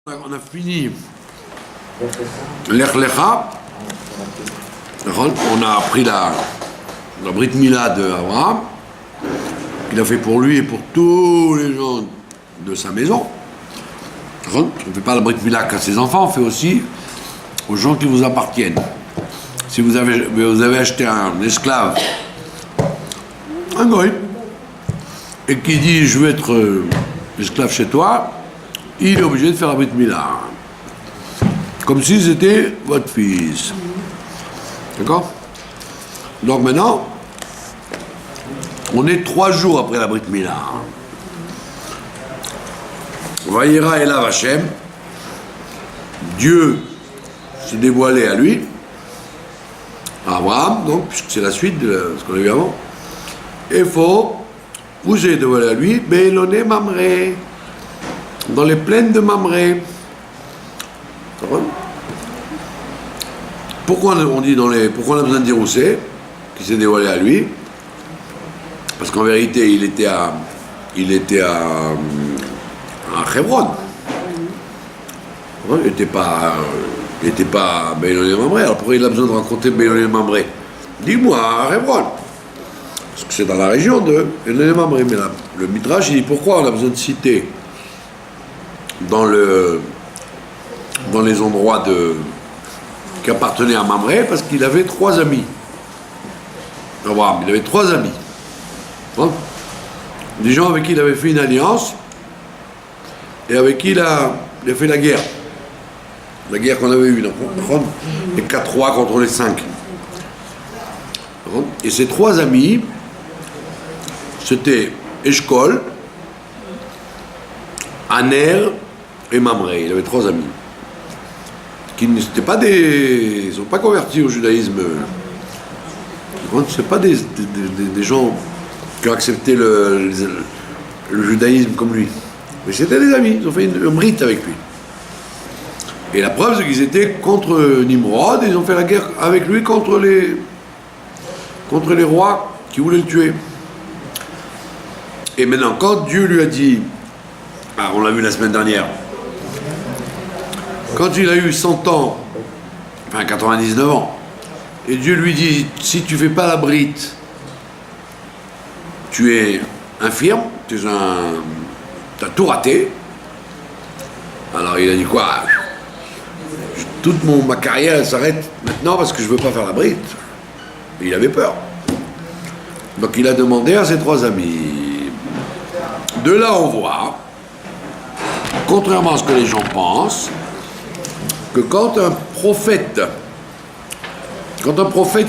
On a fini l'Ech Lecha. On a appris la Brit Mila d'Abraham, qu'il a fait pour lui et pour tous les gens de sa maison. On ne fait pas la Brit Mila qu'à ses enfants, on fait aussi aux gens qui vous appartiennent. Si vous avez acheté un esclave, un goy, et qui dit je veux être esclave chez toi, il est obligé de faire la Brit Mila. Comme si c'était votre fils. D'accord? Donc maintenant, on est 3 jours après la Brit Mila. Vayera Elav Hashem, Dieu s'est dévoilé à lui, à Abraham, donc, puisque c'est la suite de ce qu'on a vu avant. Et faut, où s'est dévoilé à lui? Be'eloné Mamré, dans les plaines de Mamré. Pourquoi on dit pourquoi on a besoin de dire où c'est qui s'est dévoilé à lui? Parce qu'en vérité il était à Hebron. Il n'était pas à Be'eloné Mamré. Alors pourquoi il a besoin de raconter Be'eloné Mamré? Dis-moi à Hebron. Parce que c'est dans la région de Be'eloné Mamré. Mais là, le Midrash il dit pourquoi on a besoin de citer dans les endroits qui appartenaient à Mamré, parce qu'il avait 3 amis. Abraham, il avait 3 amis. Hein? Des gens avec qui il avait fait une alliance et avec qui il a fait la guerre. La guerre qu'on avait eue, les 4 rois contre les 5. Et ces 3 amis, c'était Eshkol, Aner et Mamré. Il avait 3 amis. Qui n'étaient pas ils ne sont pas convertis au judaïsme. Ce pas des gens qui ont accepté le judaïsme comme lui. Mais c'était des amis, ils ont fait un brite avec lui. Et la preuve, c'est qu'ils étaient contre Nimrod, ils ont fait la guerre avec lui contre les rois qui voulaient le tuer. Et maintenant, quand Dieu lui a dit, on l'a vu la semaine dernière, quand il a eu 100 ans, enfin 99 ans, et Dieu lui dit, si tu fais pas la brite, tu es infirme, t'as tout raté. Alors il a dit quoi? Toute ma carrière elle s'arrête maintenant parce que je veux pas faire la brite. Et il avait peur. Donc il a demandé à ses 3 amis. De là on voit, contrairement à ce que les gens pensent, que quand un prophète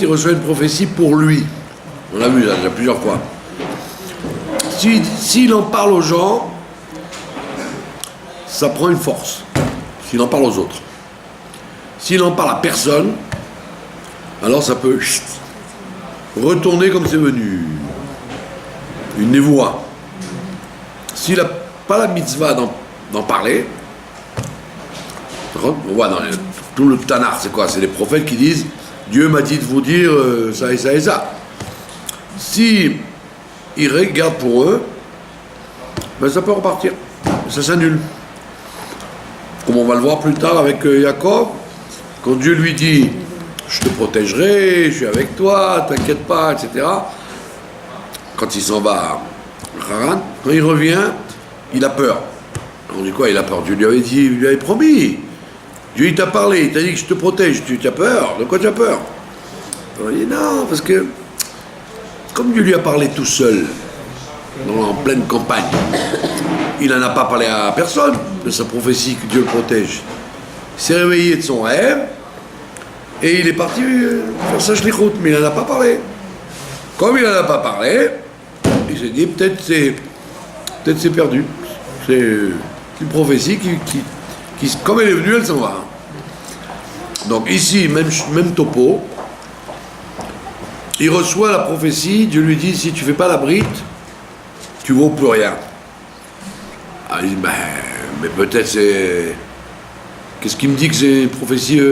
il reçoit une prophétie pour lui, on l'a vu là, déjà plusieurs fois, s'il en parle aux gens, ça prend une force. S'il en parle aux autres. S'il en parle à personne, alors ça peut retourner comme c'est venu. Une névoie. S'il n'a pas la mitzvah d'en parler, on voit dans tout le Tanakh, c'est quoi? C'est les prophètes qui disent Dieu m'a dit de vous dire ça et ça et ça. Si ils regardent pour eux, ben ça peut repartir. Ça s'annule. Comme on va le voir plus tard avec Jacob, quand Dieu lui dit je te protégerai, je suis avec toi, t'inquiète pas, etc. Quand il s'en va à Haran, quand il revient, il a peur. On dit quoi? Il a peur. Dieu lui avait dit, il lui avait promis. Dieu il t'a parlé, il t'a dit que je te protège, tu as peur, de quoi tu as peur? On dit non, parce que comme Dieu lui a parlé tout seul, en pleine campagne, il n'en a pas parlé à personne de sa prophétie que Dieu le protège. Il s'est réveillé de son rêve et il est parti faire sa shlichut, mais il n'en a pas parlé. Comme il n'en a pas parlé, il s'est dit peut-être c'est perdu. C'est une prophétie qui comme elle est venue, elle s'en va. Donc ici, même topo, il reçoit la prophétie, Dieu lui dit, si tu ne fais pas la brite, tu ne vaux plus rien. Ah, il dit, mais peut-être c'est... Qu'est-ce qui me dit que c'est une prophétie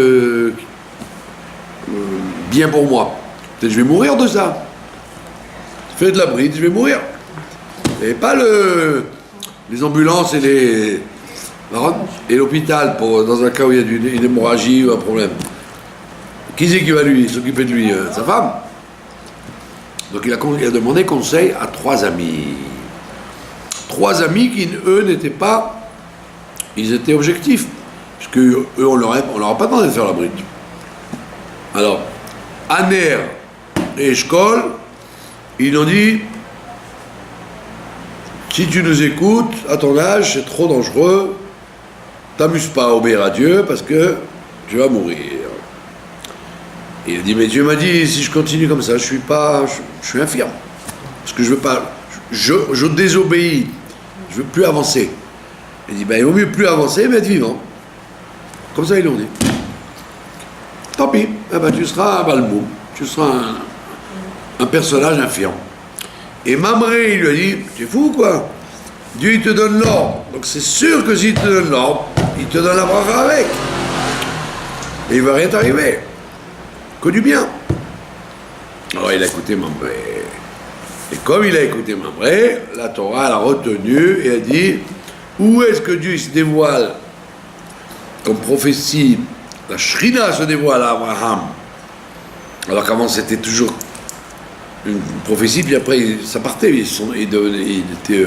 bien pour moi? Peut-être je vais mourir de ça. Je fais de la brite, je vais mourir. Et pas les ambulances et Et l'hôpital, dans un cas où il y a une hémorragie ou un problème, qui c'est qui va s'occuper de lui? Sa femme. Donc il a demandé conseil à 3 amis. 3 amis qui, eux, n'étaient pas... Ils étaient objectifs. Parce qu'eux, on leur a pas demandé de faire la bride. Alors, Aner et Eshkol, ils ont dit, si tu nous écoutes, à ton âge, c'est trop dangereux, t'amuse pas à obéir à Dieu parce que tu vas mourir. Et il a dit, mais Dieu m'a dit, si je continue comme ça, je suis infirme. Parce que je veux pas, je désobéis, je veux plus avancer. Il dit, ben il vaut mieux plus avancer, mais être vivant. Comme ça, ils l'ont dit. Tant pis, eh ben, tu seras un balmou, tu seras un personnage infirme. Et Mamré, il lui a dit, tu es fou ou quoi? Dieu, il te donne l'ordre. Donc c'est sûr que s'il te donne l'ordre, il te donne la bracha avec. Et il ne va rien t'arriver. Que du bien. Alors il a écouté Mamré. Et comme il a écouté Mamré, la Torah l'a retenu et a dit, où est-ce que Dieu se dévoile comme prophétie? La Shrina se dévoile à Abraham. Alors qu'avant c'était toujours une prophétie, puis après ça partait, il était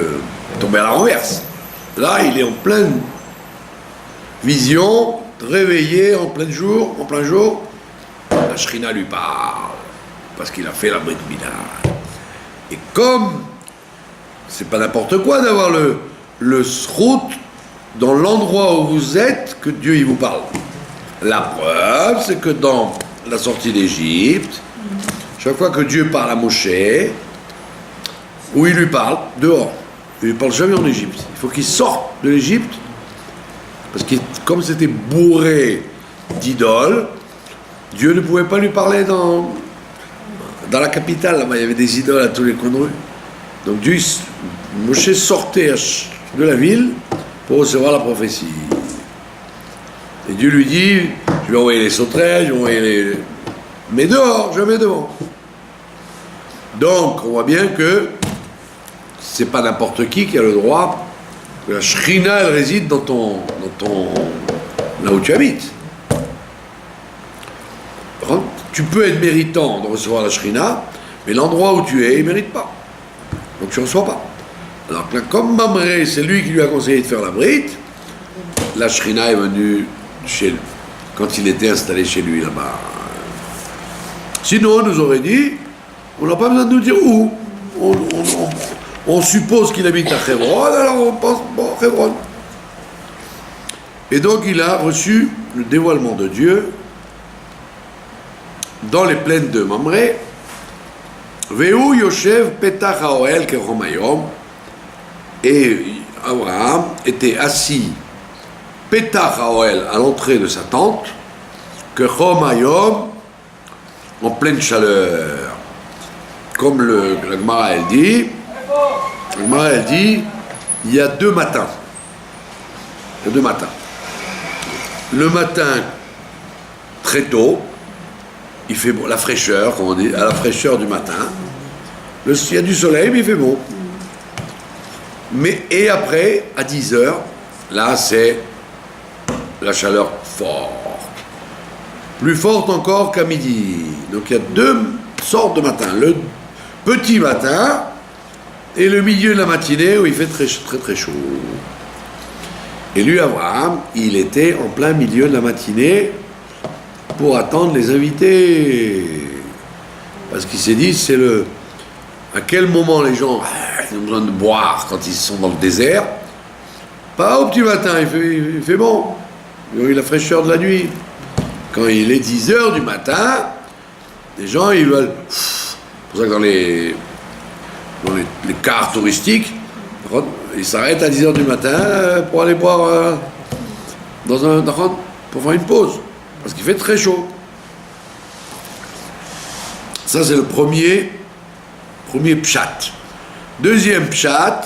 tombé à la renverse. Là, il est en pleine vision, réveillé en plein jour, la Shrina lui parle, parce qu'il a fait la Brit Mila. Et comme c'est pas n'importe quoi d'avoir le srout dans l'endroit où vous êtes, que Dieu il vous parle. La preuve, c'est que dans la sortie d'Égypte, chaque fois que Dieu parle à Moshe, où il lui parle, dehors, il ne lui parle jamais en Égypte. Il faut qu'il sorte de l'Égypte, parce que comme c'était bourré d'idoles, Dieu ne pouvait pas lui parler dans la capitale, là-bas, il y avait des idoles à tous les coins de rue. Donc Moshe sortait de la ville pour recevoir la prophétie. Et Dieu lui dit, je vais envoyer les sauterelles, je vais envoyer les... Mais dehors, jamais devant. Donc, on voit bien que c'est pas n'importe qui a le droit, que la Shrina, elle réside dans ton là où tu habites. Tu peux être méritant de recevoir la Shrina, mais l'endroit où tu es, il ne mérite pas. Donc tu ne reçois pas. Alors que là, comme Mamré, c'est lui qui lui a conseillé de faire la brite, la Shrina est venue chez lui, quand il était installé chez lui là-bas. Sinon, on nous aurait dit, on n'a pas besoin de nous dire où. On suppose qu'il habite à Hebron, alors on pense, bon, Hebron. Et donc il a reçu le dévoilement de Dieu dans les plaines de Mamré. Vehu Yoshev Petach Haoel Kechom Hayom. Et Abraham était assis Petach Haoel, à l'entrée de sa tente, Kechom Hayom, en pleine chaleur. Comme la Gemara elle dit, il y a 2 matins. Il y a 2 matins. Le matin, très tôt, il fait bon, la fraîcheur, comme on dit, à la fraîcheur du matin. Il y a du soleil, mais il fait beau. Et après, à 10h, là, c'est la chaleur forte. Plus forte encore qu'à midi. Donc il y a 2 sortes de matins. Le petit matin et le milieu de la matinée où il fait très, très, très chaud. Et lui, Abraham, il était en plein milieu de la matinée pour attendre les invités. Parce qu'il s'est dit, à quel moment les gens ils ont besoin de boire quand ils sont dans le désert. Pas au petit matin, il fait bon. Il a la fraîcheur de la nuit. Quand il est 10h du matin, les gens, ils veulent... C'est pour ça que dans les cars touristiques, ils s'arrêtent à 10h du matin pour aller boire pour faire une pause. Parce qu'il fait très chaud. Ça, c'est le premier pshat. Deuxième pshat,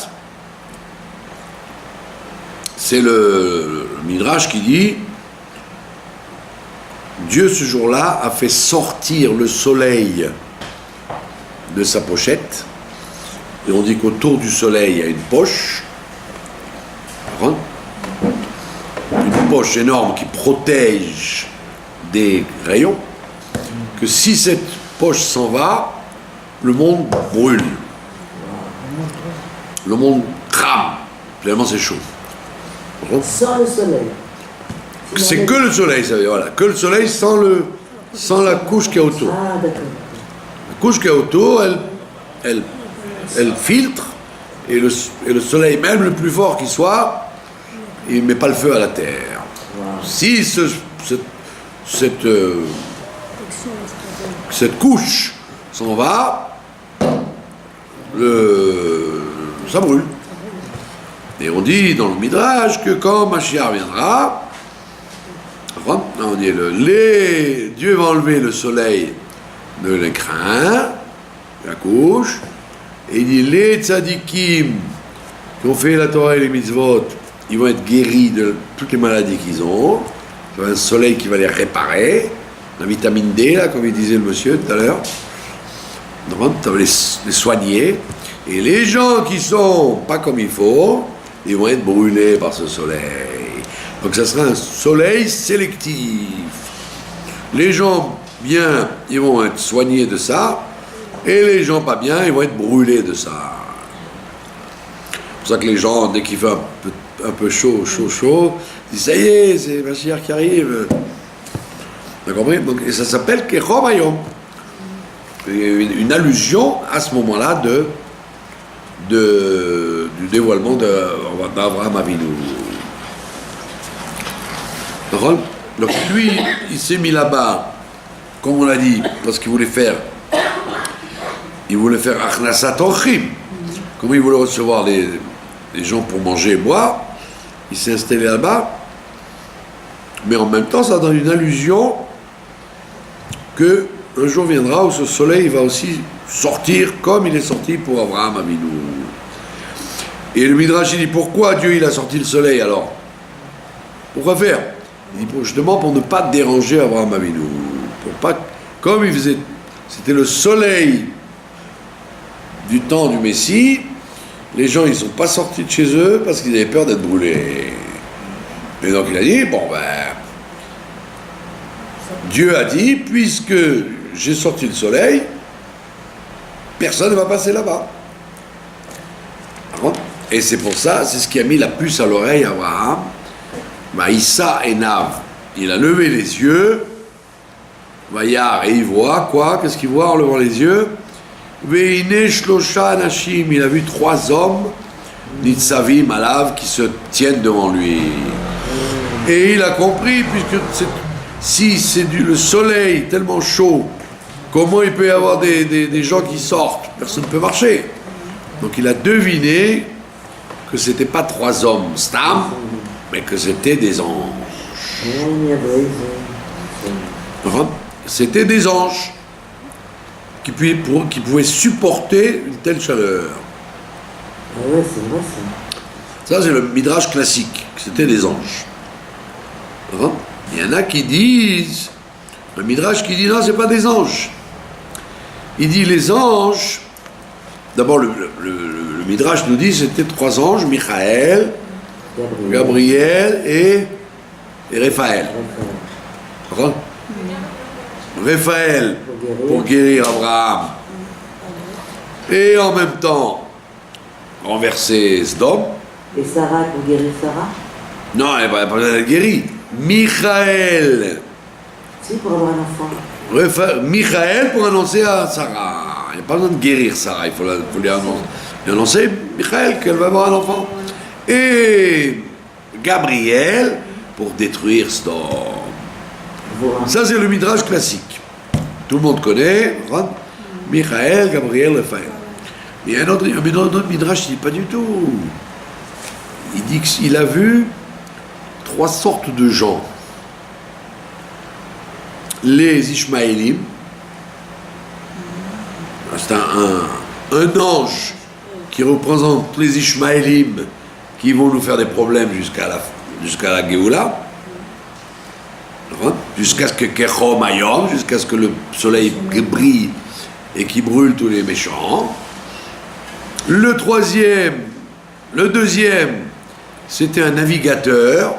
c'est le Midrash qui dit Dieu, ce jour-là, a fait sortir le soleil de sa pochette. Et on dit qu'autour du soleil, il y a une poche. poche énorme qui protège des rayons, que si cette poche s'en va, le monde brûle. Le monde crame. Finalement, c'est chaud. Sans le soleil. C'est que le soleil, ça veut dire, voilà. Que le soleil sans la couche qu'il y a autour. Ah, d'accord. La couche qu'il y a autour, elle filtre, et le soleil, même le plus fort qu'il soit, il ne met pas le feu à la terre. Wow. Si cette couche s'en va, ça brûle. Et on dit dans le Midrash que quand Mashiach viendra, on dit Dieu va enlever le soleil de l'écrin, la couche, et il dit les tzadikim qui ont fait la Torah et les mitzvot, ils vont être guéris de toutes les maladies qu'ils ont. Il y a un soleil qui va les réparer, la vitamine D, là, comme il disait le monsieur tout à l'heure. Donc, ça va les soigner. Et les gens qui sont pas comme il faut, ils vont être brûlés par ce soleil. Donc ça sera un soleil sélectif. Les gens bien, ils vont être soignés de ça, et les gens pas bien, ils vont être brûlés de ça. C'est pour ça que les gens, dès qu'il fait un peu chaud, ils disent ça y est, c'est Mashiach qui arrive. Vous avez compris? Donc, et ça s'appelle Kechom Hayom. Une allusion à ce moment-là du dévoilement d'Avraham Avinu. Donc lui, il s'est mis là-bas, comme on l'a dit, parce qu'il voulait faire Achnasat Orchim. Comme il voulait recevoir les gens pour manger et boire, il s'est installé là-bas. Mais en même temps, ça donne une allusion que un jour viendra où ce soleil va aussi sortir comme il est sorti pour Avraham Avinu. Et le Midrash il dit pourquoi Dieu il a sorti le soleil alors? Pourquoi faire? Il dit justement pour ne pas déranger Avraham Avinu. Pour pas, comme il faisait, c'était le soleil du temps du Messie, les gens ils ne sont pas sortis de chez eux parce qu'ils avaient peur d'être brûlés. Et donc il a dit, bon ben, Dieu a dit, puisque j'ai sorti le soleil, personne ne va passer là-bas. Et c'est pour ça, c'est ce qui a mis la puce à l'oreille à Abraham. Maïssa et Nav, il a levé les yeux, Vaïar, et il voit quoi? Qu'est-ce qu'il voit en levant les yeux? Veine Shlosha Anashim, il a vu 3 hommes, Nitzavim Alav, qui se tiennent devant lui. Et il a compris, puisque si c'est le soleil tellement chaud, comment il peut y avoir des gens qui sortent? Personne ne peut marcher. Donc il a deviné que c'était pas 3 hommes stam, mais que c'était des anges. C'était des anges qui pouvaient supporter une telle chaleur. Ah ouais, c'est vrai ça. Ça c'est le midrash classique, c'était des anges. Il y en a qui disent, le midrash qui dit non, c'est pas des anges. Il dit les anges, d'abord le midrash nous dit c'était 3 anges, Michaël, Gabriel et Raphaël. Raphaël pour guérir Abraham et en même temps renverser Sdom. Et Sarah pour guérir Sarah? Non, elle n'a pas besoin d'être guérie. Michaël. Si, pour avoir un enfant. Michaël pour annoncer à Sarah. Il n'y a pas besoin de guérir Sarah, il faut lui annoncer Michaël qu'elle va avoir un enfant. Et Gabriel pour détruire Sdom. Ça c'est le midrash classique. Tout le monde connaît. Michaël, Gabriel, Raphaël. Mais un autre midrash il dit pas du tout. Il dit qu'il a vu 3 sortes de gens. Les Ishmaélim, c'est un ange qui représente les Ishmaélim qui vont nous faire des problèmes jusqu'à la Géoula, jusqu'à ce que Kechom Hayom, jusqu'à ce que le soleil brille et qui brûle tous les méchants. Le deuxième, c'était un navigateur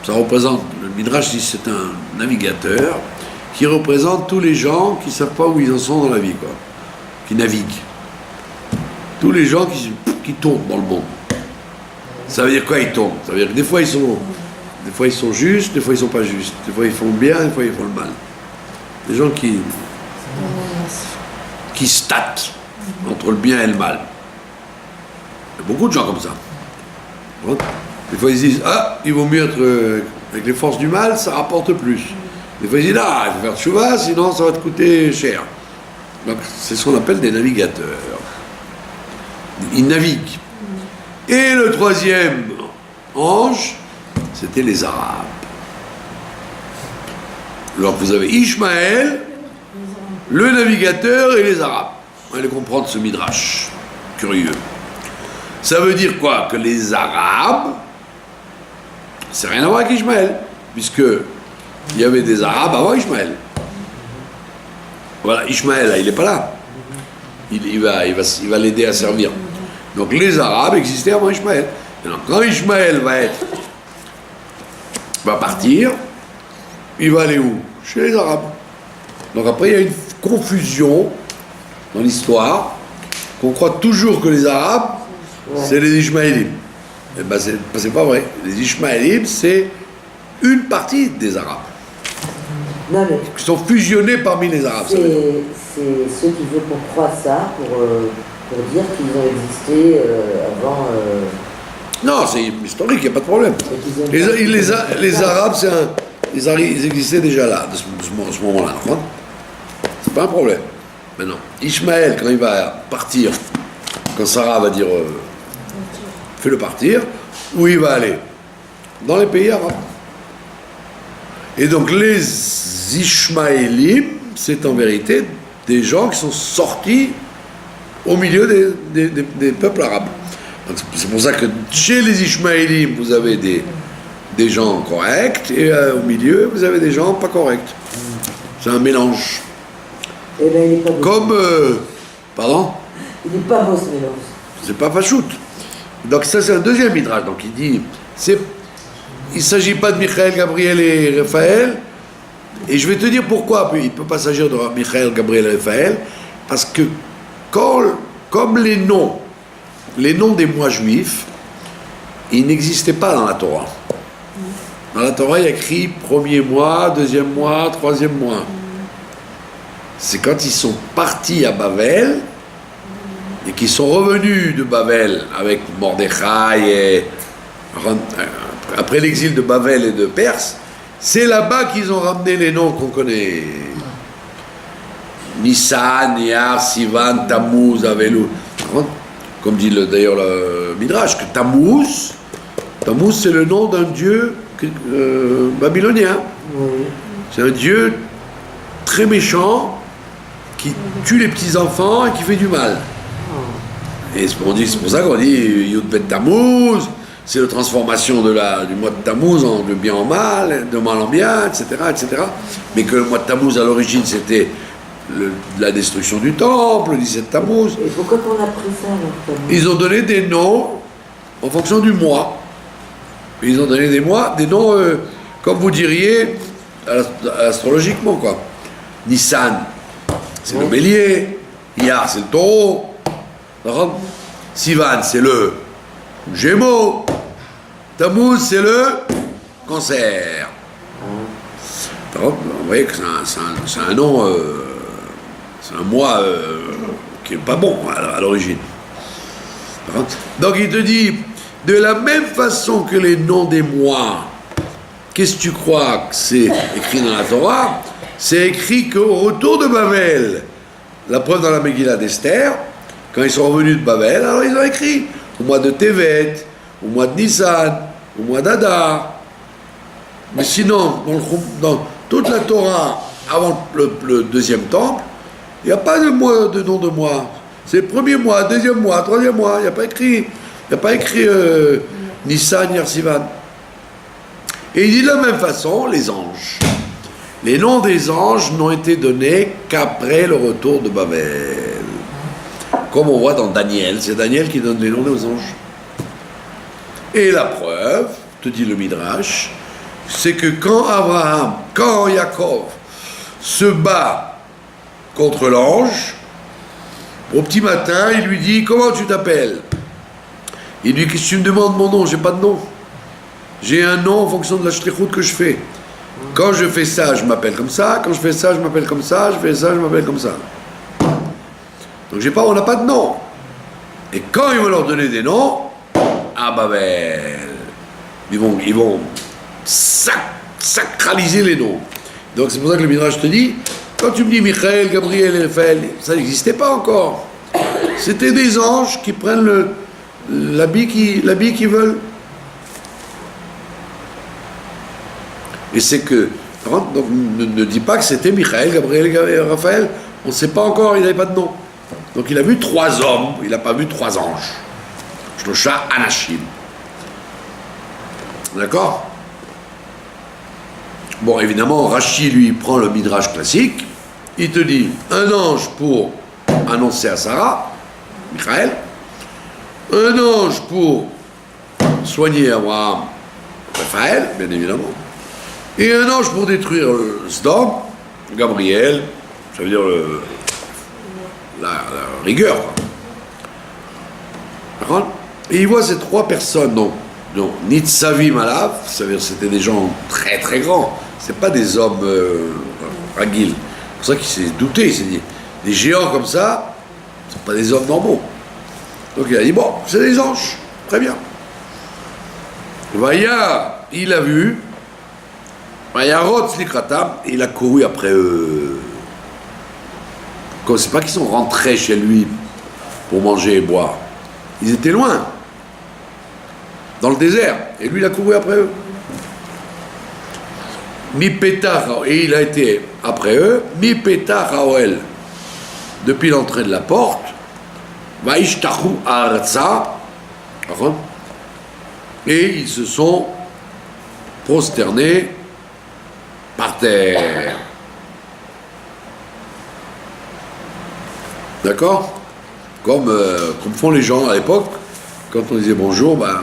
Ça représente, le Midrash dit c'est un navigateur qui représente tous les gens qui ne savent pas où ils en sont dans la vie, quoi. Qui naviguent. Tous les gens qui tournent dans le monde. Ça veut dire quoi, ils tournent? Ça veut dire que des fois ils sont justes, des fois ils sont pas justes. Des fois ils font le bien, des fois ils font le mal. Des gens qui statent entre le bien et le mal. Il y a beaucoup de gens comme ça. Des fois ils disent, ah, il vaut mieux être avec les forces du mal, ça rapporte plus. Des fois ils disent, ah, il faut faire tchouva, sinon ça va te coûter cher. Donc c'est ce qu'on appelle des navigateurs. Ils naviguent. Et le troisième ange, c'était les Arabes. Alors vous avez Ishmaël, le navigateur et les Arabes. On va les comprendre ce midrash. Curieux. Ça veut dire quoi? Que les Arabes, c'est rien à voir avec Ishmaël, puisque il y avait des Arabes avant Ishmaël. Voilà, Ishmaël, là, il n'est pas là. Il va l'aider à servir. Donc les Arabes existaient avant Ishmaël. Donc quand Ishmaël va partir, il va aller où? Chez les Arabes. Donc après, il y a une confusion dans l'histoire, qu'on croit toujours que les Arabes, c'est les Ishmaélim. Eh ben c'est pas vrai. Les Ishmaélim, c'est une partie des Arabes. Non, mais Qui sont fusionnés parmi les Arabes. c'est ceux qui veulent qu'on croie ça pour dire qu'ils ont existé avant. Non, c'est historique, il n'y a pas de problème. Les Arabes, ils existaient déjà là, de ce moment-là. C'est pas un problème. Maintenant, Ishmaël, quand il va partir, quand Sarah va dire fais-le partir, où il va aller? Dans les pays arabes. Et donc les Ishmaélim, c'est en vérité des gens qui sont sortis au milieu des peuples arabes. Donc c'est pour ça que chez les Ishmaélim, vous avez des gens corrects, et au milieu, vous avez des gens pas corrects. C'est un mélange. Eh bien, il n'est pas beau. Comme... pardon? Il n'est pas beau ce mélange. C'est pas fachout. Donc ça, c'est un deuxième midrash. Donc il dit... Il ne s'agit pas de Michael, Gabriel et Raphaël. Et je vais te dire pourquoi. Il ne peut pas s'agir de Michael, Gabriel et Raphaël. Parce que comme les noms des mois juifs, ils n'existaient pas dans la Torah. Dans la Torah, il y a écrit premier mois, deuxième mois, troisième mois. C'est quand ils sont partis à Babel et qu'ils sont revenus de Babel avec Mordechai et après l'exil de Babel et de Perse, c'est là-bas qu'ils ont ramené les noms qu'on connaît. Nissan, Iyar, Sivan, Tammuz, Avelou. Comme dit d'ailleurs le Midrash, que Tammuz, c'est le nom d'un dieu babylonien. Oui. C'est un dieu très méchant qui tue les petits-enfants et qui fait du mal. Et c'est pour ça qu'on dit Yud Bet Tammuz, c'est la transformation du mois de Tammuz de bien en mal, de mal en bien, etc., etc. Mais que le mois de Tammuz, à l'origine, c'était la destruction du temple, le 17 Tammuz. Et pourquoi on a pris ça alors, Tammuz? Ils ont donné des noms en fonction du mois. Ils ont donné des noms, comme vous diriez, astrologiquement, quoi. Nissan, c'est le bélier. Iyar, c'est le taureau. Sivan, c'est le Gémeaux. Tammuz, c'est le Cancer. Vous voyez que c'est un nom, c'est un mois qui n'est pas bon à l'origine. Donc il te dit, de la même façon que les noms des mois, qu'est-ce que tu crois que c'est écrit dans la Torah? C'est écrit qu'au retour de Babel, la preuve dans la Megillah d'Esther, quand ils sont revenus de Babel, alors ils ont écrit au mois de Tevet, au mois de Nissan, au mois d'Adar. Mais sinon, dans toute la Torah, avant le deuxième temple, il n'y a pas de nom de mois. C'est le premier mois, deuxième mois, troisième mois. Il n'y a pas écrit Nissan, Iyar, Sivan. Et il dit de la même façon, les anges. Les noms des anges n'ont été donnés qu'après le retour de Babel. Comme on voit dans Daniel, c'est Daniel qui donne les noms des anges. Et la preuve, te dit le Midrash, c'est que quand Yaakov se bat contre l'ange, au petit matin, il lui dit, comment tu t'appelles? Il lui dit, qu'est-ce que tu me demandes mon nom? J'ai pas de nom. J'ai un nom en fonction de la shlichut que je fais. Quand je fais ça, je m'appelle comme ça. Quand je fais ça, je m'appelle comme ça. Je fais ça, je m'appelle comme ça. Donc on n'a pas de nom. Et quand il va leur donner des noms, ah bah ben, ils vont sacraliser les noms. Donc c'est pour ça que le Midrash te dit, quand tu me dis Michael, Gabriel et Raphaël, ça n'existait pas encore. C'était des anges qui prennent l'habit qu'ils veulent. Et c'est que, donc ne dis pas que c'était Michael, Gabriel et Raphaël, on ne sait pas encore, il n'avait pas de nom. Donc il a vu 3 hommes, il n'a pas vu 3 anges. Shlosha Anashim. D'accord? Bon, évidemment, Rashi, lui, prend le Midrash classique. Il te dit, un ange pour annoncer à Sarah, Michael, un ange pour soigner Abraham, Raphaël, bien évidemment, et un ange pour détruire Sdom, Gabriel, ça veut dire la rigueur. D'accord? Et il voit ces 3 personnes, donc Nitzavim Alav, ça veut dire c'était des gens très très grands, c'est pas des hommes raguils. C'est pour ça qu'il s'est douté, il s'est dit, des géants comme ça, c'est pas des hommes normaux. Donc il a dit, bon, c'est des anges, très bien. Vaya, il a vu, Vaya Rotz Likratam, il a couru après eux. C'est pas qu'ils sont rentrés chez lui pour manger et boire. Ils étaient loin, dans le désert, et lui il a couru après eux. Mi Petah, et il a été après eux, Mi Petah Haoel, depuis l'entrée de la porte, Vaishtachu Arza, et ils se sont prosternés par terre. D'accord? Comme font les gens à l'époque, quand on disait bonjour, ben,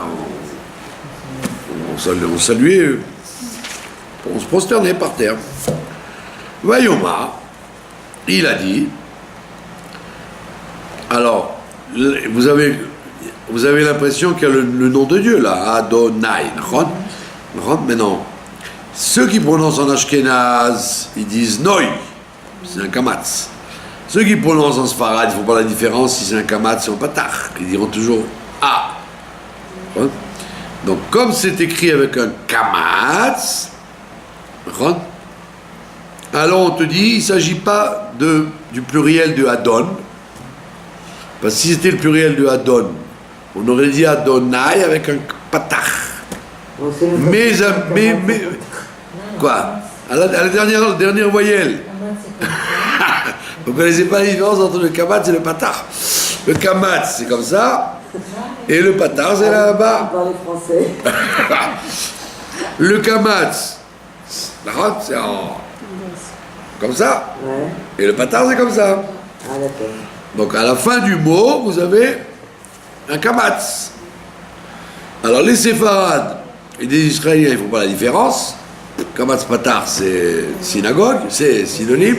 on saluait, on se prosternait par terre. Vayoma, il a dit, alors, vous avez l'impression qu'il y a le nom de Dieu là, Adonai, mais non. Ceux qui prononcent en Ashkenaz, ils disent Noi, c'est un kamatz. Ceux qui prononcent en Sfarad, ils ne font pas la différence si c'est un kamatz ou un patach. Ils diront toujours A. Donc, comme c'est écrit avec un kamatz, alors on te dit, il ne s'agit pas du pluriel de Adon, parce que si c'était le pluriel de Adon, on aurait dit Adonai avec un patach. Mais quoi? À la dernière voyelle. Vous ne connaissez pas la différence entre le kamat et le patar. Le kamat, c'est comme ça, et le patar, c'est là-bas. Le kamat, c'est comme ça, et le patar, c'est comme ça. Donc à la fin du mot, vous avez un kamat. Alors les séfarades et des Israéliens, ils ne font pas la différence. Kamatz patar, c'est synagogue, c'est synonyme.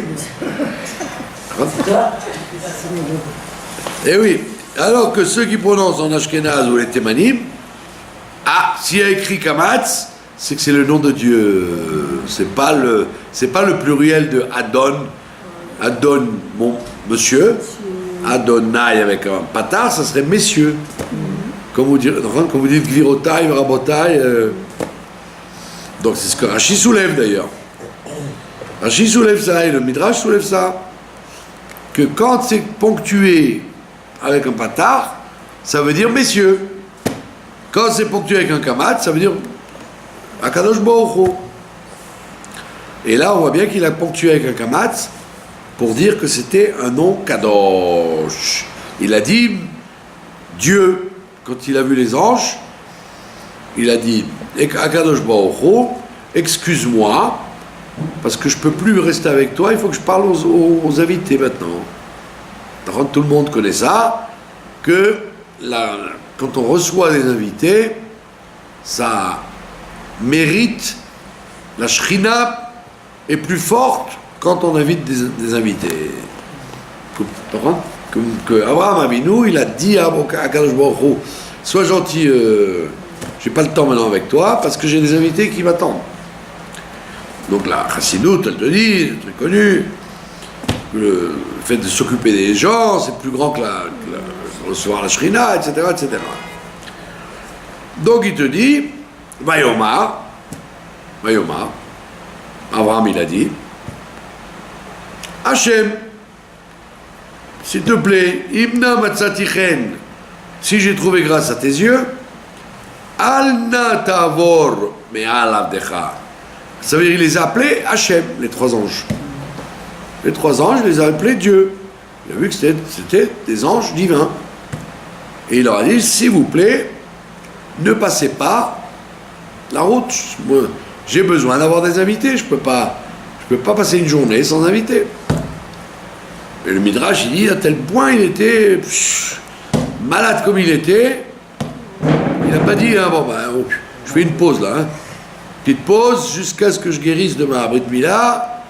Et oui, alors que ceux qui prononcent en Ashkenaz ou les Thémanim, s'il y a écrit Kamatz, c'est que c'est le nom de Dieu. C'est pas le pluriel de Adon. Adon, mon monsieur. Adonai avec un patar, ça serait messieurs. Comme vous dites Gvirotai, Rabotai. Donc c'est ce que Rashi soulève d'ailleurs. Rashi soulève ça et le Midrash soulève ça. Que quand c'est ponctué avec un patar, ça veut dire messieurs. Quand c'est ponctué avec un kamat, ça veut dire Akadosh Baruch Hu. Et là, on voit bien qu'il a ponctué avec un kamat pour dire que c'était un nom kadosh. Il a dit Dieu, quand il a vu les anges, il a dit Akadosh Baruch Hu, excuse-moi, parce que je ne peux plus rester avec toi, il faut que je parle aux invités maintenant. Tout le monde connaît ça, que quand on reçoit des invités, ça mérite La Shrina est plus forte quand on invite des invités. Tu comprends? Que Abraham Avinu, il a dit à Akadosh Baruch Hu, sois gentil, j'ai pas le temps maintenant avec toi parce que j'ai des invités qui m'attendent. Donc la Chassidoute, elle te dit, le truc connu, que le fait de s'occuper des gens, c'est plus grand que recevoir la Shrina, etc., etc. Donc il te dit, Vayoma, Abraham il a dit, Hachem, s'il te plaît, Imna Matzatichen, si j'ai trouvé grâce à tes yeux, Alna Tavor Me'al Avdecha. Ça veut dire qu'il les a appelés Hachem, les 3 anges. Les 3 anges, il les a appelés Dieu. Il a vu que c'était des anges divins. Et il leur a dit, s'il vous plaît, ne passez pas la route. Moi, j'ai besoin d'avoir des invités. Je peux pas passer une journée sans invité. Et le Midrash, il dit, à tel point il était malade comme il était, il n'a pas dit, hein, bon, ben, je fais une pause là. Hein. Petite pause jusqu'à ce que je guérisse de ma Brit Mila.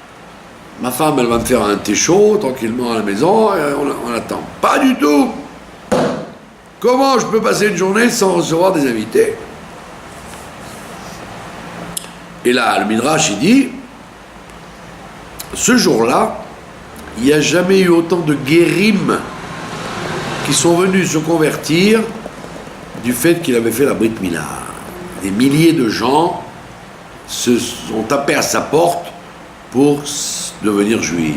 Ma femme, elle va me faire un thé chaud, tranquillement à la maison, et on attend. Pas du tout. Comment je peux passer une journée sans recevoir des invités? Et là, le Midrash, il dit, ce jour-là, il n'y a jamais eu autant de guérim qui sont venus se convertir du fait qu'il avait fait la Brit Mila. Des milliers de gens se sont tapés à sa porte pour devenir juifs.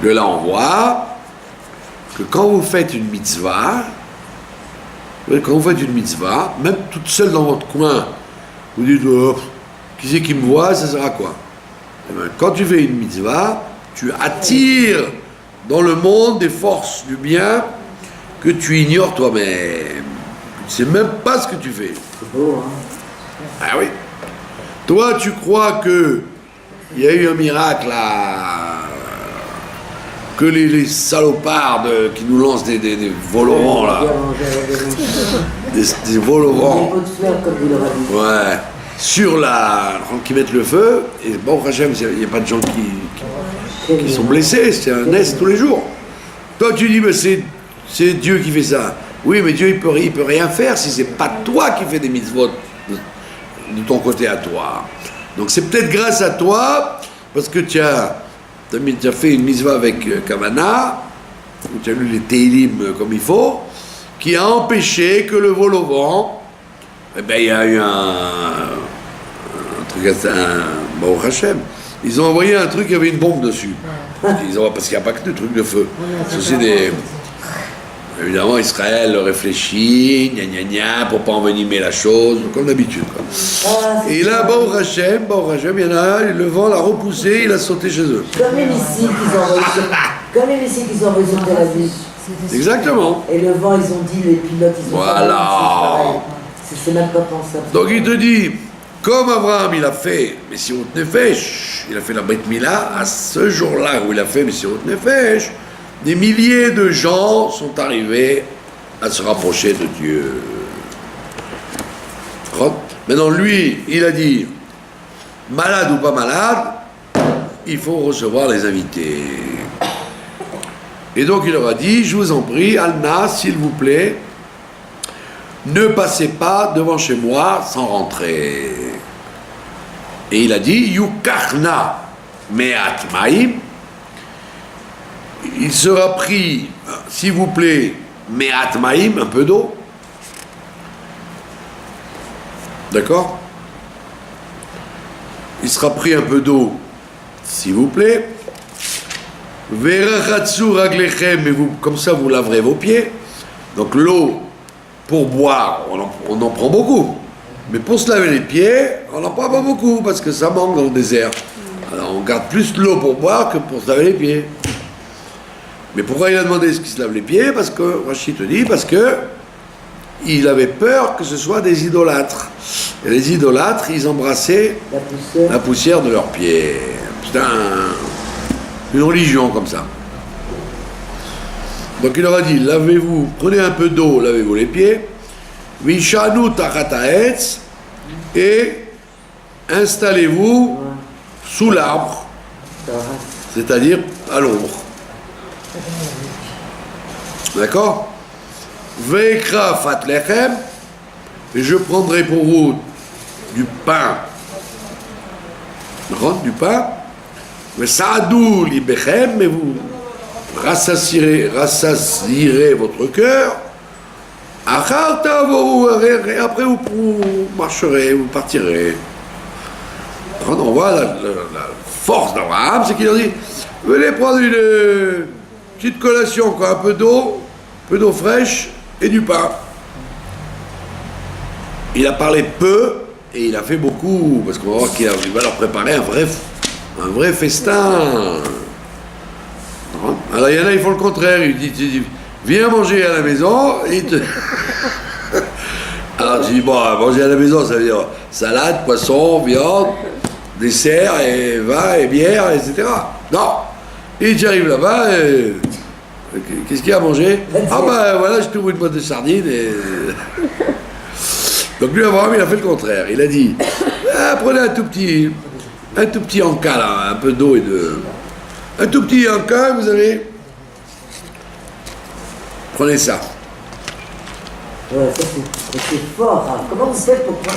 De là, on voit que quand vous faites une mitzvah, même toute seule dans votre coin, vous dites, oh, qui c'est qui me voit, ça sert à quoi? Eh bien, quand tu fais une mitzvah, tu attires dans le monde des forces du bien que tu ignores toi-même. Tu ne sais même pas ce que tu fais. C'est beau, hein? Ah oui. Toi, tu crois que il y a eu un miracle là, que les salopards qui nous lancent des vol-au-vent là, des vol-au-vent. Des pots de fleurs, comme vous l'aurez dit. Ouais. Sur qui mettent le feu, et bon, Hachem, il n'y a pas de gens qui sont blessés, c'est un nest tous les jours. Toi, tu dis, mais c'est Dieu qui fait ça. Oui, mais Dieu, il peut rien faire si c'est pas toi qui fais des mitzvot de ton côté à toi. Donc c'est peut-être grâce à toi, parce que tu as fait une mitzvah avec Kavana, où tu as lu les Teilim comme il faut, qui a empêché que le vol au vent, eh bien, il y a eu un truc, bon, Hachem. Ils ont envoyé un truc, il y avait une bombe dessus. Parce qu'il n'y a pas que de trucs de feu. C'est aussi des... Évidemment, Israël réfléchit, pour pas envenimer la chose, comme d'habitude. Et là, Baruch Hashem, il y en a un, le vent l'a repoussé, il a sauté chez eux. Comme les missiles qu'ils ont envoyés sur Tel Aviv. Exactement. Et le vent, ils ont dit, les pilotes, ils ont dit... Voilà. C'est même pas pensable. Donc il te dit, comme Abraham il a fait Messirut Nefesh, il a fait la Brit Mila, à ce jour-là où il a fait Messirut Nefesh, des milliers de gens sont arrivés à se rapprocher de Dieu. Maintenant lui, il a dit, malade ou pas malade, il faut recevoir les invités. Et donc il leur a dit, je vous en prie, Alna, s'il vous plaît, ne passez pas devant chez moi sans rentrer. Et il a dit, Yukachna me'at ma'im, il sera pris, s'il vous plaît, me'at ma'im, un peu d'eau. D'accord? Il sera pris un peu d'eau, s'il vous plaît. Verachatsu raglechem, et vous, comme ça vous laverez vos pieds. Donc l'eau, pour boire, on en prend beaucoup. Mais pour se laver les pieds, on n'en prend pas beaucoup, parce que ça manque dans le désert. Alors on garde plus de l'eau pour boire que pour se laver les pieds. Mais pourquoi il a demandé ce qu'il se lave les pieds? Parce que, Rachid te dit, parce que il avait peur que ce soit des idolâtres. Et les idolâtres, ils embrassaient la poussière de leurs pieds. C'est une religion comme ça. Donc il leur a dit, lavez-vous, prenez un peu d'eau, lavez-vous les pieds, Vishanu tachat haetz, et installez-vous Ouais. sous l'arbre, Ça va. c'est-à-dire à l'ombre. D'accord? Veikra fat lechem, et je prendrai pour vous du pain. D'accord? Du pain. Mais saadou libechem, mais vous rassasirez votre cœur. Achar tavou, et après vous marcherez, vous partirez. Quand on voit la force d'Abraham, c'est qu'il a dit, venez prendre une petite collation, quoi, un peu d'eau fraîche et du pain. Il a parlé peu et il a fait beaucoup, parce qu'on va voir qu'il va leur préparer un vrai festin. Alors il y en a, ils font le contraire, il dit viens manger à la maison, et alors je dis, bon, manger à la maison, ça veut dire salade, poisson, viande, dessert, et vin, et bière, etc. Non. Et j'arrive là-bas, qu'est-ce qu'il y a à manger? Ah ben voilà, je trouve une boîte de sardines, et... Donc lui, Abraham, il a fait le contraire. Il a dit, prenez un tout petit encas, là, un peu d'eau et de... Un tout petit encas, vous avez... Prenez ça. Ouais, ça c'est fort. Hein. Comment vous faites pour pas...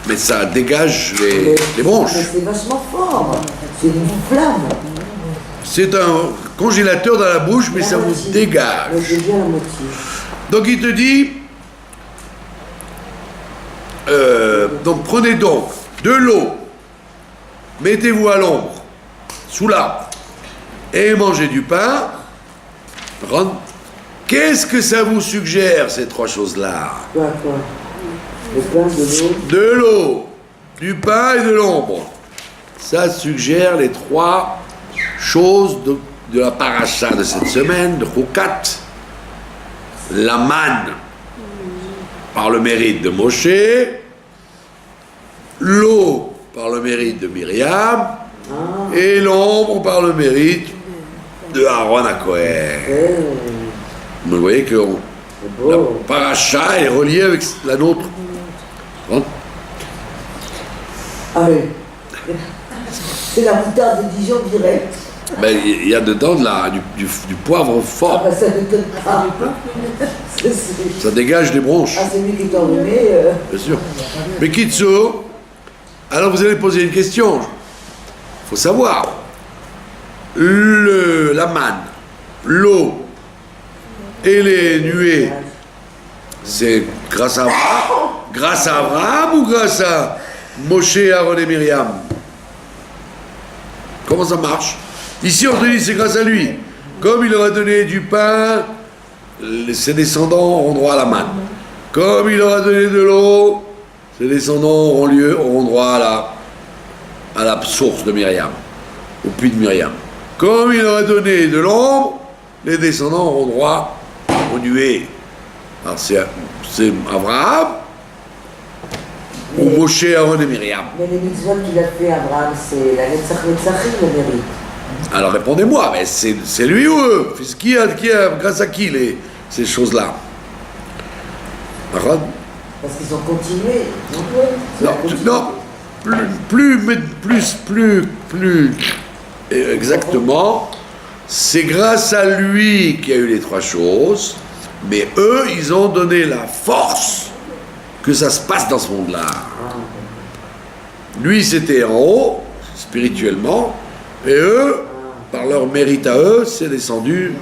Mais ça dégage les bronches. Mais c'est vachement fort. C'est une flamme. C'est un congélateur dans la bouche, mais ça vous dégage. Ouais, j'ai bien la moitié. Donc il te dit, donc prenez donc de l'eau, mettez-vous à l'ombre, sous l'arbre, et mangez du pain. Qu'est-ce que ça vous suggère, ces trois choses-là? Quoi? Le pain, de l'eau. De l'eau, du pain et de l'ombre. Ça suggère les trois choses de la paracha de cette semaine, de Chukat. La manne, par le mérite de Moshe. L'eau, par le mérite de Myriam. Et l'ombre, par le mérite de Aaron à Cohen. Vous voyez que la paracha est reliée avec la nôtre. Ah oui. C'est la moutarde de Dijon direct. Ben, il y a dedans du poivre Ah fort. bah ça ne m'étonne pas. Ça dégage les bronches, Ah c'est lui qui est enrhumé. bien sûr. Mais Kitso, alors vous allez poser une question. Il faut savoir. La manne, l'eau et les nuées, c'est grâce à Abraham ou grâce à Moshe, Aaron et Myriam? Comment ça marche? Ici, on te dit c'est grâce à lui. Comme il leur a donné du pain, ses descendants auront droit à la manne. Comme il leur a donné de l'eau, ses descendants auront droit à la source de Myriam, au puits de Myriam. Comme il leur a donné de l'ombre, les descendants auront droit aux nuées. Alors c'est Abraham ou Moshe, Aaron et Myriam. Mais les mitzvot qu'il a fait Abraham, c'est la Netzachim le mérite. Alors répondez-moi, mais c'est lui ou eux? Grâce à qui ces choses-là? Parce qu'ils ont continué. Non, plus exactement, c'est grâce à lui qu'il y a eu les trois choses, mais eux, ils ont donné la force que ça se passe dans ce monde-là. Lui, c'était en haut, spirituellement, et eux, par leur mérite à eux, c'est descendu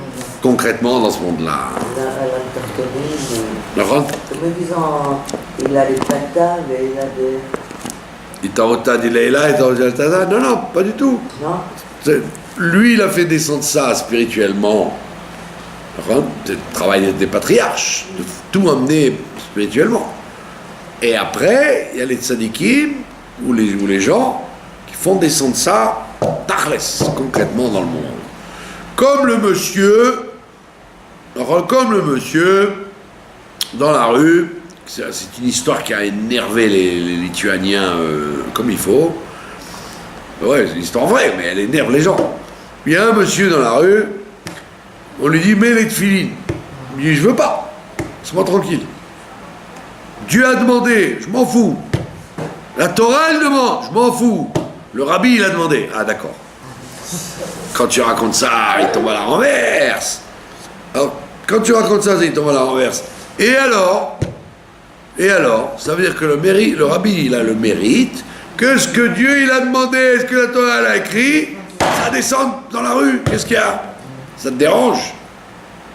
concrètement dans ce monde-là. Comme disant, il a les patas, mais il a des... Itaota d'Ilaïla, Itaota. Non, pas du tout. Non. Lui, il a fait descendre ça spirituellement. C'est le travail des patriarches, de tout emmener spirituellement. Et après, il y a les tzadikim, ou les gens, qui font descendre ça, tachles, concrètement dans le monde. Comme le monsieur, dans la rue, c'est une histoire qui a énervé les Lituaniens comme il faut. Ouais, c'est une histoire vraie, mais elle énerve les gens. Il y a un monsieur dans la rue, on lui dit, mets les tefilines. Il dit, je veux pas, laisse-moi tranquille. Dieu a demandé, je m'en fous. La Torah, elle demande, je m'en fous. Le rabbi, il a demandé. Ah, d'accord. Quand tu racontes ça, il tombe à la renverse. Alors, quand tu racontes ça, il tombe à la renverse. Et alors, ça veut dire que le rabbi, il a le mérite, que ce que Dieu, il a demandé, ce que la Torah, elle a écrit, ça descend dans la rue. Qu'est-ce qu'il y a? Ça te dérange?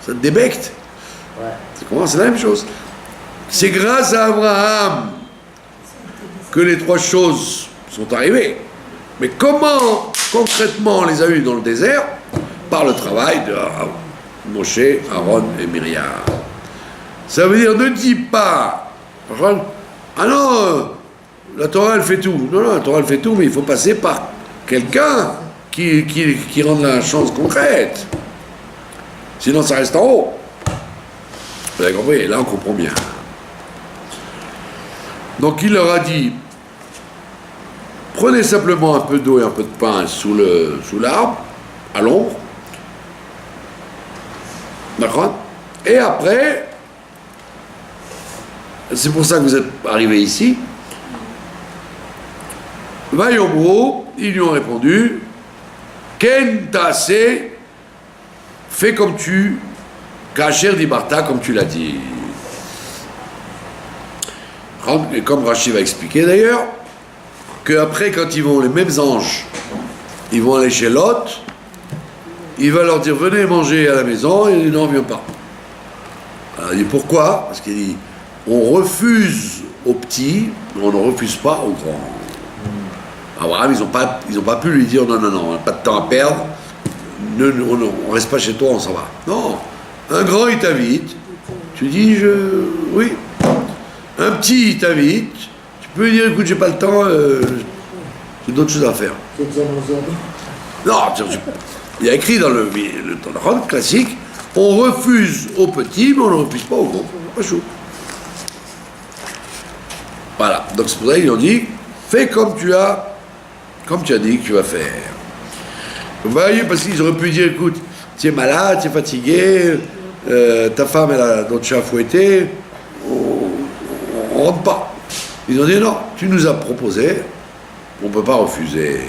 Ça te débecte? Ouais. C'est la même chose. C'est grâce à Abraham que les trois choses sont arrivées. Mais comment concrètement on les a eues dans le désert? Par le travail de Moshe, Aaron et Myriam. Ça veut dire, ne dis pas, ah non, la Torah elle fait tout. Non, la Torah elle fait tout, mais il faut passer par quelqu'un qui rende la chose concrète. Sinon ça reste en haut. Vous avez compris? Et là on comprend bien. Donc il leur a dit, prenez simplement un peu d'eau et un peu de pain sous l'arbre, à l'ombre. D'accord? Et après, c'est pour ça que vous êtes arrivés ici. Vayomro, ils lui ont répondu, Ken Taase, fais comme tu, Kacher Dibarta, comme tu l'as dit. Et comme Rachid va expliquer d'ailleurs, qu'après, quand ils vont, les mêmes anges, ils vont aller chez Lot, il va leur dire, venez manger à la maison, et il dit, non, viens pas. Alors, il dit, pourquoi? Parce qu'il dit, on refuse aux petits, mais on ne refuse pas aux grands. Abraham, ils n'ont pas pu lui dire, non, on n'a pas de temps à perdre, on ne reste pas chez toi, on s'en va. Non, un grand, il t'invite, tu dis, oui. Un petit, il t'invite, tu peux lui dire, écoute, j'ai pas le temps, j'ai d'autres choses à faire. Non, il y a écrit dans le Rod classique, on refuse aux petits, mais on ne refuse pas aux gros. Pas chaud. Voilà, donc c'est pour ça qu'ils ont dit, fais comme tu as dit que tu vas faire. Vous voyez, parce qu'ils auraient pu dire, écoute, tu es malade, tu es fatigué, ta femme elle a d'autres chats à fouetter, on rentre pas. Ils ont dit non, tu nous as proposé, on ne peut pas refuser.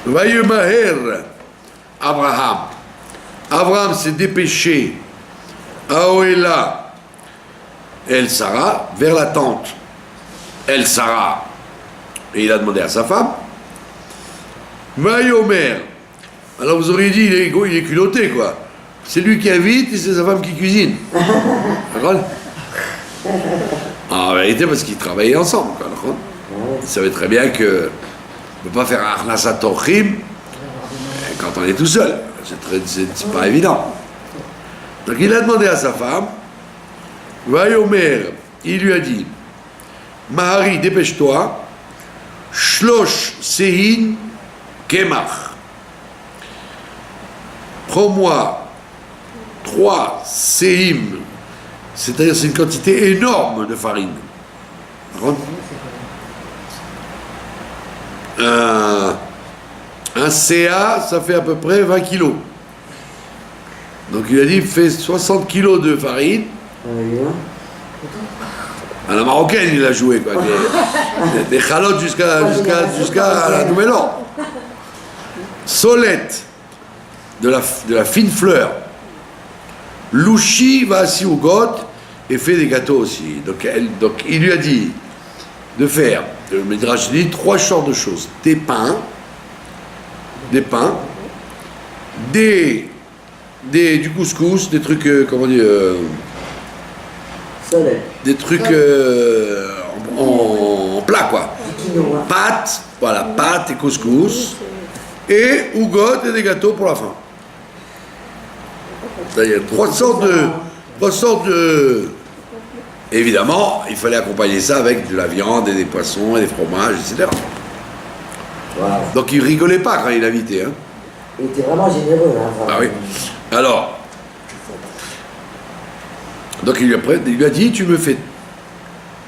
Voyez Maher, Abraham s'est dépêché à Oela, El Sarah, vers la tente. El Sarah, et il a demandé à sa femme. Vayomer, alors vous auriez dit, il est culotté quoi. C'est lui qui invite et c'est sa femme qui cuisine. En vérité, parce qu'ils travaillaient ensemble. Quoi, ils savaient très bien qu'on ne peut pas faire un Arnasa Torchim quand on est tout seul. C'est pas évident. Donc il a demandé à sa femme, Vayomer, il lui a dit, Mahari, dépêche-toi, Shlosh Sehin Kemach. Prends-moi 3 Sehim, c'est-à-dire c'est une quantité énorme de farine. Un CA, ça fait à peu près 20 kilos. Donc il a dit, fais 60 kilos de farine. À la marocaine, il a joué, quoi. Des chalotes jusqu'à la Nouvelle An. Solette, de la fine fleur. Louchi va assis au got et fait des gâteaux aussi. Donc il lui a dit de faire, le Midrash dit, 3 sortes de choses. Des pains, du couscous, des trucs, comment dire, des trucs en plat, quoi. Pâtes, voilà, pâtes et couscous, et ougot et des gâteaux pour la fin. Il y a 3 sortes de... Évidemment, il fallait accompagner ça avec de la viande et des poissons et des fromages, etc. Wow. Donc il rigolait pas quand il invitait. Hein. Il était vraiment généreux. Hein, vraiment. Ah oui. Alors, donc il lui a dit, tu me fais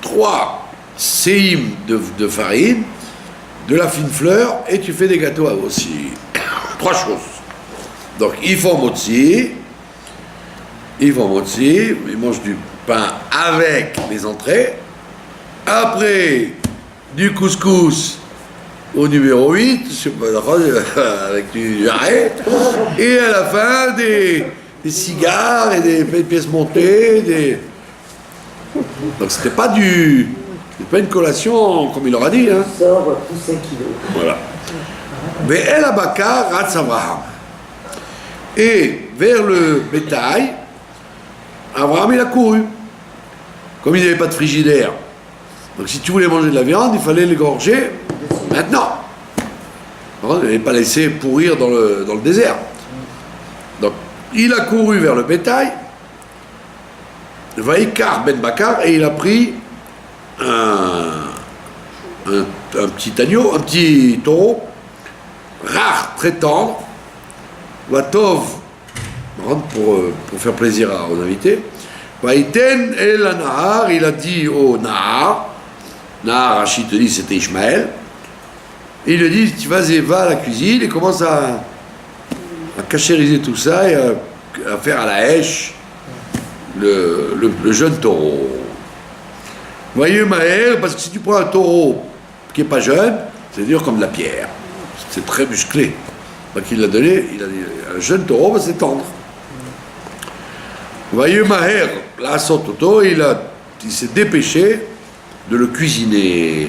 3 séim de farine, de la fine fleur, et tu fais des gâteaux aussi. 3 choses. Donc ils font motzi, ils mangent du pain avec les entrées. Après, du couscous au numéro 8, je sais pas, avec du arrêt, et à la fin des cigares et des pièces montées, donc c'était pas une collation comme il leur a dit. Hein. Sort plus 5 kilos. Voilà. Mais El Abakar Ratz Abraham. Et vers le bétail, Abraham il a couru. Comme il n'y avait pas de frigidaire. Donc si tu voulais manger de la viande, il fallait l'égorger maintenant. Il n'allait pas laisser pourrir dans le désert. Donc il a couru vers le bétail, Vaikar Ben Bakar, et il a pris un petit agneau, un petit taureau, rare, très tendre, Vatov, pour faire plaisir aux invités. Vaïten El Nahar, il a dit au Nahar, Rachid te dit c'était Ishmaël, il lui dit tu va à la cuisine et commence à cachériser tout ça et à faire à la hache le jeune taureau. Voyez Maher, parce que si tu prends un taureau qui n'est pas jeune, c'est dur comme de la pierre, c'est très musclé. Donc il l'a donné, il a dit un jeune taureau, c'est tendre. Voyez Maher, là son toto, il s'est dépêché de le cuisiner.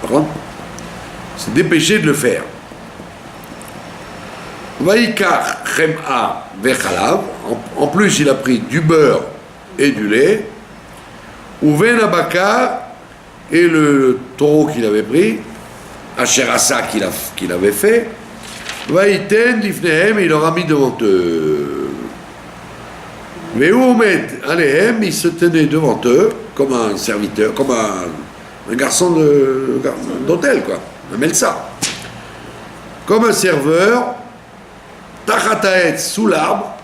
Par contre, il s'est dépêché de le faire. Vaikar Chem'a Vechalav, en plus il a pris du beurre et du lait, ou Ven Abakar, et le taureau qu'il avait pris, Asherasa qu'il avait fait, Vaïten Lifnehem, il leur a mis devant eux. Veumed Alehem, il se tenait devant eux comme un serviteur, comme un garçon d'hôtel, quoi, un melsa. Comme un serveur, Tachataet sous l'arbre,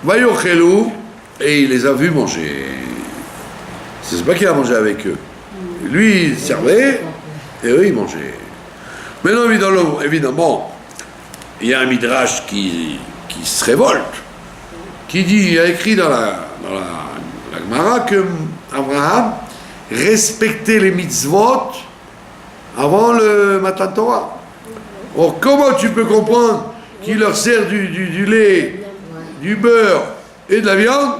Vayochelou, et il les a vus manger. C'est pas qu'il a mangé avec eux. Lui, il servait, et eux, ils mangeaient. Maintenant, évidemment, il y a un midrash qui se révolte, qui dit, il y a écrit dans la Gemara que Abraham respectait les mitzvot avant le Matan Torah. Or, comment tu peux comprendre qu'il leur sert du lait, du beurre et de la viande?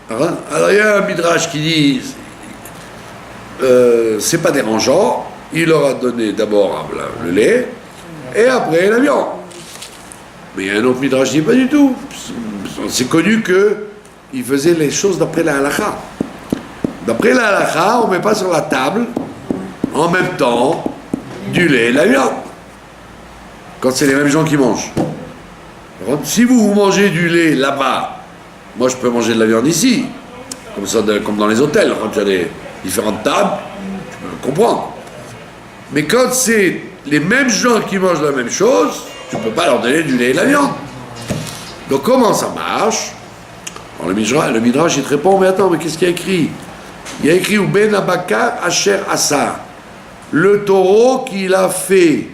Alors il y a un midrash qui dit c'est pas dérangeant, il leur a donné d'abord le lait et après la viande. Mais il y a un autre midrash qui dit pas du tout. C'est connu qu'il faisait les choses d'après la halakha. D'après la halakha, on ne met pas sur la table en même temps du lait et de la viande. Quand c'est les mêmes gens qui mangent. Si vous mangez du lait là-bas, moi je peux manger de la viande ici, comme dans les hôtels, quand il y a des différentes tables, tu peux comprendre. Mais quand c'est les mêmes gens qui mangent la même chose, tu ne peux pas leur donner du lait et de la viande. Donc comment ça marche? Alors, le Midrash il te répond, mais attends, mais qu'est-ce qu'il y a écrit? Il y a écrit ou Ben Abakar Asher Asa, le taureau qu'il a fait.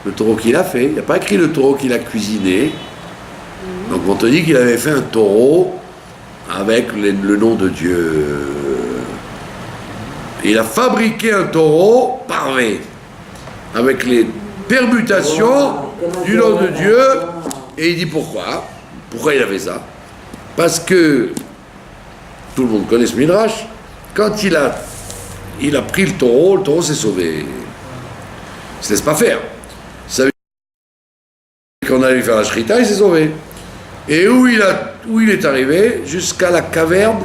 Le taureau qu'il a fait, il n'y a pas écrit le taureau qu'il a cuisiné. Donc on te dit qu'il avait fait un taureau avec le nom de Dieu. Et il a fabriqué un taureau parvé, avec les permutations du nom de Dieu. Et il dit pourquoi? Pourquoi il a fait ça? Parce que tout le monde connaît ce midrash. Quand il a pris le taureau s'est sauvé. Il ne se laisse pas faire. Il savait qu'on allait faire la shrita, il s'est sauvé. Et où il est arrivé? Jusqu'à la caverne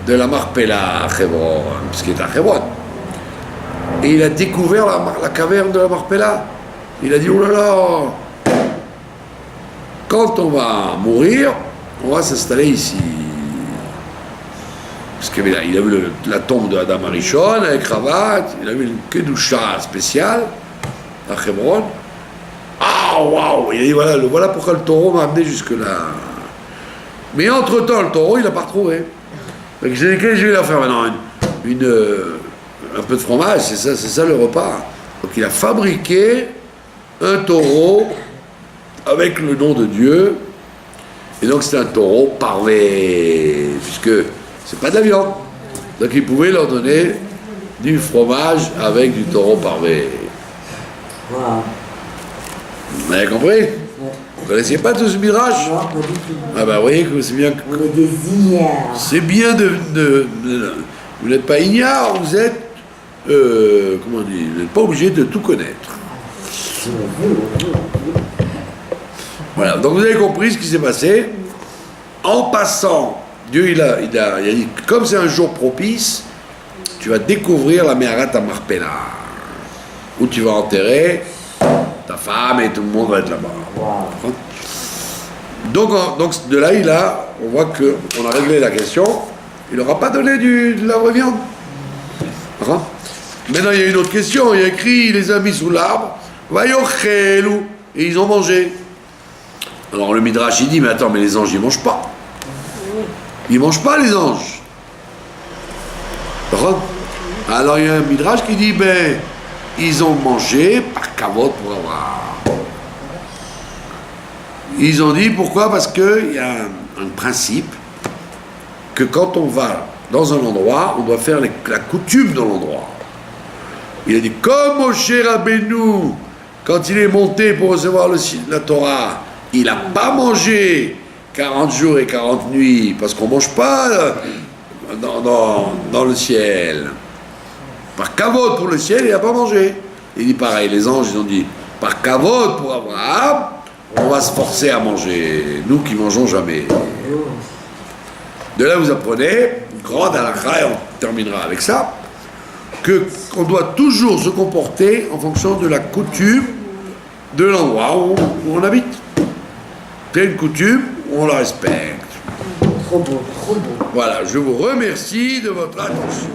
de la Marpella à Hebron, puisqu'il est à Hebron. Et il a découvert la caverne de la Marpella. Il a dit, oh là là, quand on va mourir, on va s'installer ici. Parce qu'il a vu la tombe de Adam Arishon avec cravate, il a vu une kedusha spéciale à Hebron. Ah, waouh! Il a dit, voilà pourquoi le taureau m'a amené jusque-là. Mais entre-temps, le taureau, il l'a pas retrouvé. Donc j'ai dit, je vais leur faire maintenant un peu de fromage, c'est ça le repas. Donc il a fabriqué un taureau avec le nom de Dieu. Et donc c'est un taureau parvé, puisque c'est pas de la viande. Donc il pouvait leur donner du fromage avec du taureau parvé. Voilà. Vous avez compris? Ouais. Vous ne connaissiez pas tout ce midrash? Non, pas du tout. Ah bah vous voyez que c'est bien. On est des ignares. C'est bien vous n'êtes pas ignare, vous êtes comment on dit, vous n'êtes pas obligé de tout connaître. Voilà, donc vous avez compris ce qui s'est passé. En passant, Dieu il a dit, comme c'est un jour propice, tu vas découvrir la Meharat Marpella, où tu vas enterrer ta femme et tout le monde va être là-bas. Wow. Donc de là, on voit qu'on a réglé la question. Il n'aura pas donné de la vraie viande. Hein? Maintenant, il y a une autre question. Il y a écrit, il les a mis sous l'arbre. Vayochelu. Et ils ont mangé. Alors le Midrash, il dit, mais attends, mais les anges, ils ne mangent pas. Ils ne mangent pas, les anges. Hein? Alors il y a un Midrash qui dit, ben, ils ont mangé par kavod pour avoir. Ils ont dit, pourquoi? Parce qu'il y a un principe que quand on va dans un endroit, on doit faire la coutume de l'endroit. Il a dit, comme Moshe Rabbeinu, quand il est monté pour recevoir la Torah, il n'a pas mangé 40 jours et 40 nuits, parce qu'on ne mange pas dans le ciel. Par kavod pour le ciel, il n'a pas mangé. Il dit pareil, les anges, ils ont dit, par kavod pour Abraham, on va se forcer à manger, nous qui mangeons jamais. De là, vous apprenez, grande halakha, et on terminera avec ça, qu'on doit toujours se comporter en fonction de la coutume de l'endroit où on habite. C'est une coutume, on la respecte. Trop beau, trop beau. Voilà, je vous remercie de votre attention.